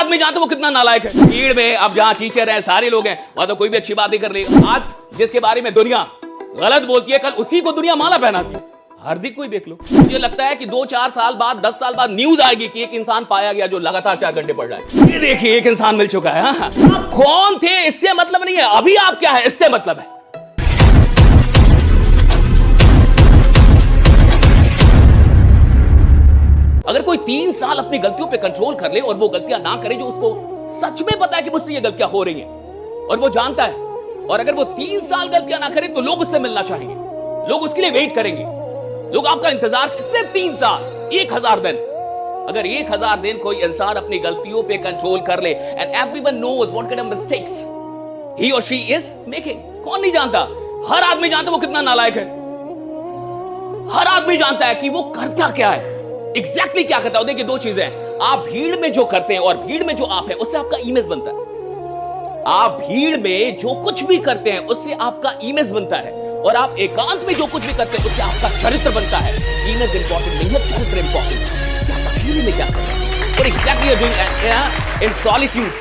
आदमी जानता वो कितना नालायक है। भीड़ में अब जहां टीचर हैं, सारे लोग हैं, वहां तो कोई भी अच्छी बात नहीं कर रही। आज जिसके बारे में दुनिया गलत बोलती है, कल उसी को दुनिया माला पहनाती है। हार्दिक को ही देख लो। मुझे लगता है कि 2-4 साल बाद, 10 साल बाद न्यूज आएगी कि एक इंसान पाया गया जो लगातार 4 घंटे पढ़ रहा है। ये देखिए, एक इंसान मिल चुका है। हाँ? आप कौन थे इससे मतलब नहीं है, अभी आप क्या है इससे मतलब है। अगर कोई 3 साल अपनी गलतियों पे कंट्रोल कर ले और वो गलतियां ना करे जो उसको सच में पता है कि मुझसे ये गलतियां हो रही हैं और वो जानता है, और अगर वो 3 साल गलतियां ना करे तो लोग उससे मिलना चाहेंगे, लोग उसके लिए वेट करेंगे, लोग आपका इंतजार। सिर्फ 3 साल, 1000 दिन। अगर 1000 दिन कोई इंसान अपनी गलतियों पे कंट्रोल कर ले, and everyone knows what kind of mistakes he or she is making. कौन नहीं जानता? हर आदमी जानता वो कितना नालायक है। हर आदमी जानता है कि वो करता क्या है, एग्जैक्टली क्या करता है। देखिए, 2 चीजें हैं। आप भीड़ में जो करते हैं और भीड़ में जो आप है, उससे आपका इमेज बनता है। आप भीड़ में जो कुछ भी करते हैं उससे आपका इमेज बनता है, और आप एकांत में जो कुछ भी करते हैं उससे आपका चरित्र बनता है। इमेज इंपॉर्टेंट नहीं है, चरित्र इंपॉर्टेंट है। क्या आप भीड़ में क्या कर रहे हैं, और exactly you are doing in solitude.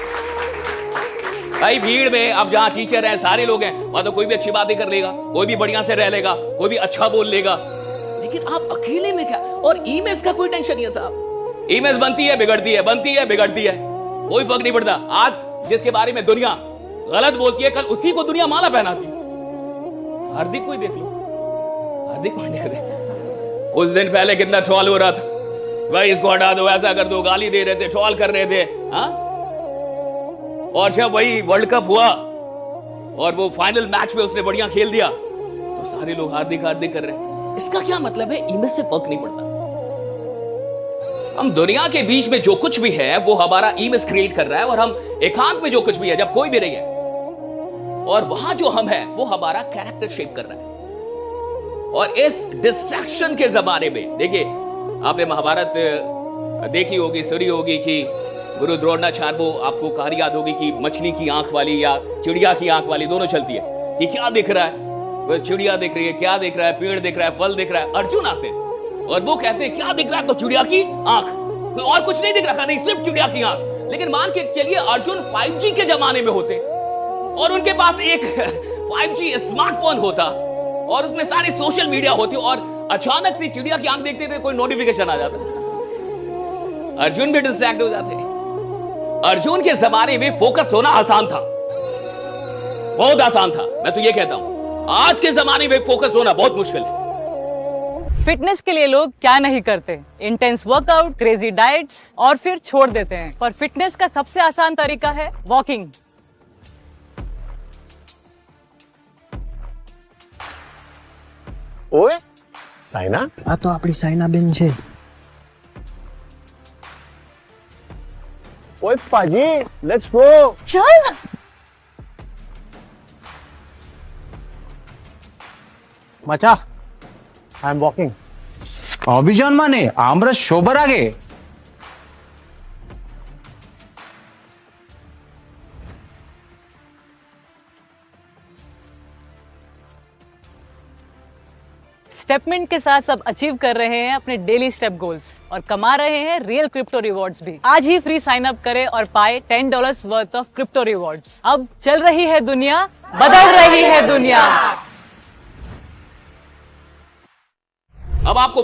भाई, भीड़ में अब जहां टीचर हैं, सारे लोग हैं, वहां तो कोई भी अच्छी बात नहीं कर लेगा, कोई भी बढ़िया से रह लेगा, कोई भी अच्छा बोल लेगा, लेकिन आप अकेले में क्या। और इमेज का कोई टेंशन नहीं है साहब। इमेज बनती है, बिगड़ती है, बनती है, बिगड़ती है, कोई फर्क नहीं पड़ता। आज जिसके बारे में दुनिया गलत बोलती है, कल उसी को दुनिया माला पहनाती है। हार्दिक को ही देख लो। हार्दिक पांड्या देख, कुछ दिन पहले कितना ट्रोल हो रहा था, भाई इसको हटा दो, ऐसा कर दो, गाली दे रहे थे, ट्रोल कर रहे थे। हाँ? और जब वही वर्ल्ड कप हुआ और वो फाइनल मैच में उसने बढ़िया खेल दिया तो सारे लोग हार्दिक हार्दिक कर रहे हैं। इसका क्या मतलब है? इमेज से फर्क नहीं पड़ता। हम दुनिया के बीच में जो कुछ भी है वो हमारा इमेज क्रिएट कर रहा है, और हम एकांत में जो कुछ भी है, जब कोई भी नहीं है, और वहां जो हम है वो हमारा कैरेक्टर शेप कर रहा है। और इस डिस्ट्रैक्शन के जमाने में देखिए, आपने महाभारत देखी होगी, सुनी होगी कि गुरु द्रोणाचार्य, वो आपको कहानी याद होगी कि मछली की आंख वाली या चिड़िया की आंख वाली दोनों चलती है कि क्या दिख रहा है, वो चिड़िया दिख रही है, क्या दिख रहा है, पेड़ दिख रहा है, फल दिख रहा है। अर्जुन आते हैं और वो कहते हैं क्या दिख रहा है, तो चिड़िया की आंख, कोई और कुछ नहीं दिख रहा, नहीं सिर्फ चिड़िया की आंख। लेकिन मान के चलिए अर्जुन 5G के जमाने में होते और उनके पास एक 5G स्मार्टफोन होता और उसमें सारी सोशल मीडिया होती, और अचानक से चिड़िया की आंख देखते थे, कोई नोटिफिकेशन आ जाता, अर्जुन भी डिस्ट्रैक्ट हो जाते। अर्जुन के जमाने में फोकस होना आसान था, बहुत आसान था। मैं तो ये कहता हूं आज के जमाने में फोकस होना बहुत मुश्किल है। फिटनेस के लिए लोग क्या नहीं करते, इंटेंस वर्कआउट, क्रेजी डाइट्स, और फिर छोड़ देते हैं। पर फिटनेस का सबसे आसान तरीका है वॉकिंग। ओए साइना, આ તો આપણી સાયનાબેન છે। ओए पाजी, लेट्स गो। चल। मचा, आई एम वॉकिंग। অভিযান মানে আমরা সবার আগে। स्टेपमिंट के साथ सब अचीव कर रहे हैं अपने डेली स्टेप गोल्स और कमा रहे हैं रियल क्रिप्टो रिवॉर्ड्स भी। आज ही फ्री साइन अप करें और पाए $10 वर्थ ऑफ क्रिप्टो रिवॉर्ड्स। अब चल रही है दुनिया, बदल रही है दुनिया। अब आप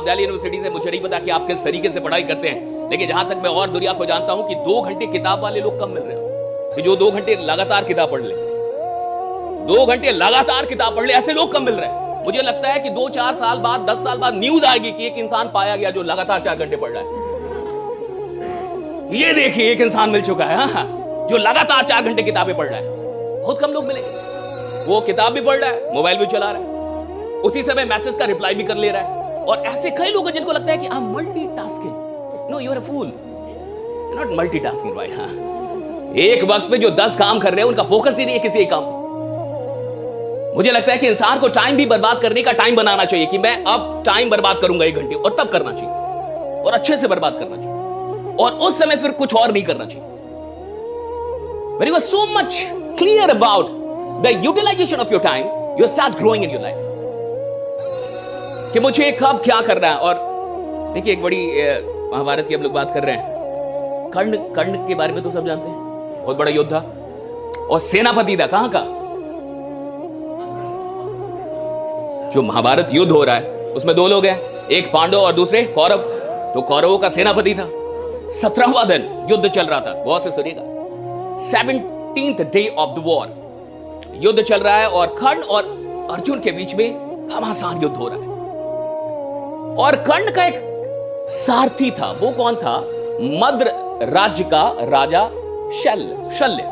दिल्ली यूनिवर्सिटी से, मुझे नहीं पता कि आप किस तरीके से पढ़ाई करते हैं, लेकिन जहां तक मैं और दुनिया को जानता हूं कि 2 घंटे किताब वाले लोग कम मिल रहे हैं, कि जो 2 घंटे लगातार किताब पढ़ ले, 2 घंटे लगातार किताब पढ़ ले, ऐसे लोग कम मिल रहे हैं। मुझे लगता है कि 2-4 साल बाद, 10 साल बाद न्यूज आएगी कि एक इंसान पाया गया जो लगातार 4 घंटे पढ़ रहा है। ये देखिए, एक इंसान मिल चुका है। हाँ? जो लगातार 4 घंटे किताबें पढ़ रहा है। बहुत कम लोग मिलेंगे। वो किताब भी पढ़ रहा है, मोबाइल भी चला रहा है, उसी समय मैसेज का रिप्लाई भी कर ले रहा है। और ऐसे कई लोग हैं जिनको लगता है कि I am multitasking. No, you are a fool, you are not multitasking भाई। हाँ, एक वक्त में जो 10 काम कर रहे हैं उनका फोकस ही नहीं है किसी एक काम। मुझे लगता है कि इंसान को टाइम भी बर्बाद करने का टाइम बनाना चाहिए कि मैं अब टाइम बर्बाद करूंगा 1 घंटे, और तब करना चाहिए, और अच्छे से बर्बाद करना चाहिए, और उस समय फिर कुछ और नहीं करना चाहिए। When you are so much clear about the utilization of your time, you start growing in your life. कि मुझे कब क्या करना है। और देखिए, एक बड़ी महाभारत की हम लोग बात कर रहे हैं, कर्ण, कर्ण के बारे में तो सब जानते हैं, बहुत बड़ा योद्धा और सेनापति था। कहां का? जो महाभारत युद्ध हो रहा है उसमें दो लोग हैं, एक पांडव और दूसरे कौरव। तो कौरवों का सेनापति था। 17वां दिन युद्ध चल रहा था, बहुत से सुनिएगा। 17th day of the war, युद्ध चल रहा है और कर्ण और अर्जुन के बीच में घमासान युद्ध हो रहा है। और कर्ण का एक सारथी था। वो कौन था? मद्र राज्य का राजा शल्य।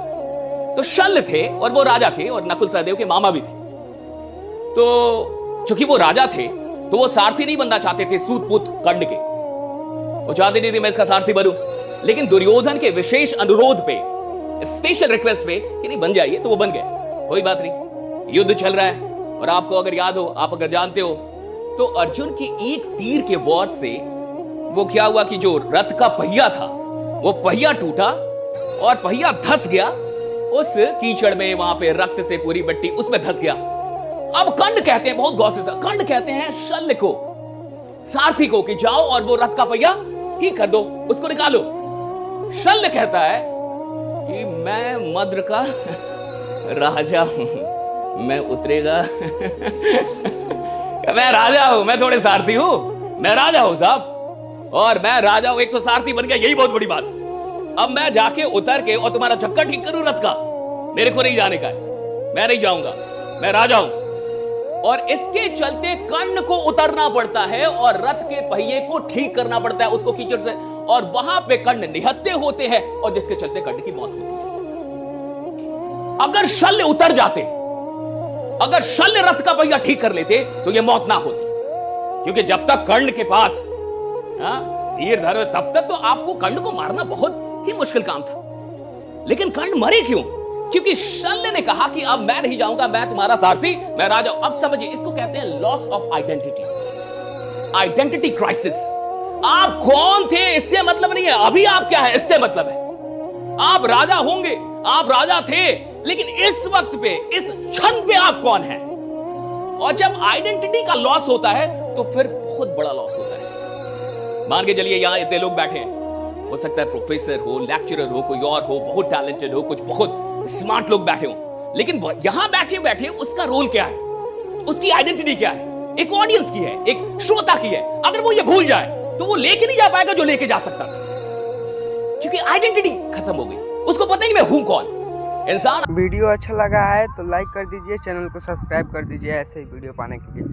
तो शल्य थे और वो राजा थे और नकुल सहदेव के मामा भी थे। तो चूंकि वो राजा थे तो वो सारथी नहीं बनना चाहते थे सूतपुत कर्ण के। वो चाहते नहीं थे मैं इसका सारथी बनूं, लेकिन दुर्योधन के विशेष अनुरोध पे, स्पेशल रिक्वेस्ट पे कि नहीं बन जाइए, तो वो बन गए। कोई बात नहीं, युद्ध चल रहा है। और आपको अगर याद हो, आप अगर जानते हो, तो अर्जुन की एक तीर के वार से वो क्या हुआ कि जो रथ का पहिया था वो पहिया टूटा और पहिया धंस गया उस कीचड़ में, वहां पे रक्त से पूरी मिट्टी उसमें धंस गया। अब कर्ण कहते हैं, बहुत गौर से, कर्ण कहते हैं शल्य को, सारथी को, कि जाओ और वो रथ का पहिया ठीक कर दो, उसको निकालो। शल्य कहता है कि मैं मद्र का राजा हूं, मैं उतरेगा मैं राजा हूं, मैं थोड़े सारथी हूं, मैं राजा हूं साहब, और मैं राजा हूं। एक तो सारथी बन गया, यही बहुत बड़ी बात। अब मैं जाके उतर के और तुम्हारा चक्कर ठीक करूं रथ का, मेरे को नहीं जाने का है, मैं नहीं जाऊंगा, मैं राजा हूं। और इसके चलते कर्ण को उतरना पड़ता है और रथ के पहिए को ठीक करना पड़ता है उसको कीचड़ से, और वहां पे कर्ण निहत्थे होते हैं और जिसके चलते कर्ण की मौत होती है। अगर शल्य उतर जाते, अगर शल्य रथ का पहिया ठीक कर लेते तो यह मौत ना होती, क्योंकि जब तक कर्ण के पास तीर धरो तब तक तो आपको कर्ण को मारना बहुत ही मुश्किल काम था। लेकिन कर्ण मरे क्यों? क्योंकि शल्य ने कहा कि अब मैं नहीं जाऊंगा, मैं तुम्हारा सारथी, मैं राजा। अब समझिए, इसको कहते हैं loss of identity, identity crisis. आप कौन थे इससे मतलब नहीं है, अभी आप क्या है इससे मतलब है। आप राजा होंगे, आप राजा थे, लेकिन इस वक्त पे, इस क्षण पे आप कौन हैं? और जब आइडेंटिटी का लॉस होता है तो फिर बहुत बड़ा लॉस होता है। मान के चलिए यहां इतने लोग बैठे हैं, हो सकता है प्रोफेसर हो, लेक्चरर हो, कोई और हो, बहुत टैलेंटेड हो, कुछ बहुत स्मार्ट लोग बैठे हो, लेकिन यहां बैठे बैठे उसका रोल क्या है, उसकी आइडेंटिटी क्या है? एक ऑडियंस की है, एक श्रोता की है। अगर वो ये भूल जाए तो वो लेके नहीं जा पाएगा जो लेके जा सकता था, क्योंकि आइडेंटिटी खत्म हो गई, उसको पता ही मैं हूं कौन। इंसान वीडियो अच्छा लगा है तो लाइक कर दीजिए, चैनल को सब्सक्राइब कर दीजिए ऐसे ही वीडियो पाने के लिए।